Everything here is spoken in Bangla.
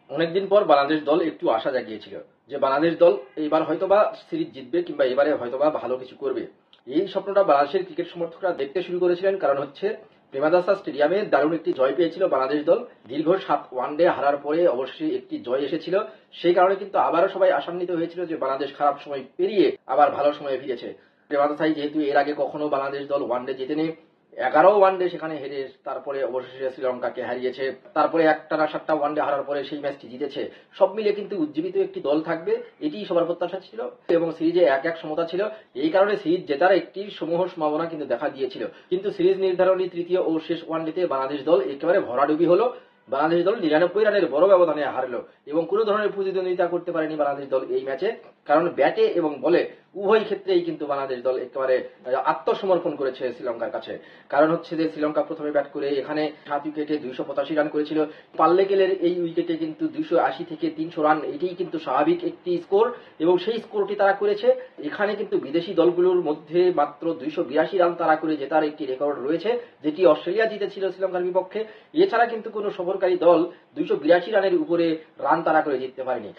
অনেকদিন পর বাংলাদেশ দল একটু আশা জাগিয়েছিল যে বাংলাদেশ দল এবার হয়তোবা সিরিজ জিতবে কিংবা এবারে হয়তোবা ভালো কিছু করবে। এই স্বপ্নটা বাংলাদেশের ক্রিকেট সমর্থকরা দেখতে শুরু করেছিলেন, কারণ হচ্ছে প্রেমাদাসা স্টেডিয়ামে দারুণ একটি জয় পেয়েছিল বাংলাদেশ দল। দীর্ঘ 7 ওয়ানডে হারার পরে অবশ্যই একটি জয় এসেছিল, সেই কারণে কিন্তু আবারও সবাই আশান্বিত হয়েছিল যে বাংলাদেশ খারাপ সময় পেরিয়ে আবার ভালো সময়ে ফিরেছে। প্রেমাদাসাই যেহেতু এর আগে কখনো বাংলাদেশ দল ওয়ানডে জেতেনি, 11 ওয়ানডে সেখানে হেরে তারপরে অবশেষে শ্রীলঙ্কাকে হারিয়েছে, তারপরে একটানা 7টা ওয়ানডে হারার পরে সেই ম্যাচটি জিতেছে। সব মিলিয়ে কিন্তু উজ্জীবিত একটি দল থাকবে, এটি সবার প্রত্যাশা ছিল এবং সিরিজে 1-1 সমতা ছিল। এই কারণে সিরিজ জেতার একটি সমূহ সম্ভাবনা কিন্তু দেখা দিয়েছিল, কিন্তু সিরিজ নির্ধারণী তৃতীয় ও শেষ ওয়ানডেতে বাংলাদেশ দল একেবারে ভরাডুবি হলো। বাংলাদেশ দল 99 রানের বড় ব্যবধানে হারলো এবং কোনো ধরনের প্রতিদ্বন্দ্বিতা করতে পারেনি বাংলাদেশ দল এই ম্যাচে, কারণ ব্যাটে এবং বলে উভয় ক্ষেত্রেই কিন্তু বাংলাদেশ দল একেবারে আত্মসমর্পণ করেছে শ্রীলঙ্কার কাছে। কারণ হচ্ছে যে শ্রীলঙ্কা প্রথমে ব্যাট করে এখানে 7 উইকেটে 285 রান করেছিল। পাল্লেকেলের এই উইকেটে কিন্তু 280 থেকে 300 রান, এটিই কিন্তু স্বাভাবিক একটি স্কোর এবং সেই স্কোরটি তারা করেছে। এখানে কিন্তু বিদেশি দলগুলোর মধ্যে মাত্র 282 রান তারা করে জেতার একটি রেকর্ড রয়েছে, যেটি অস্ট্রেলিয়া জিতেছিল শ্রীলঙ্কার বিপক্ষে। এছাড়া কিন্তু কোনো সফরকারী দল 282 রানের উপরে রান তারা করে জিততে পারেনি।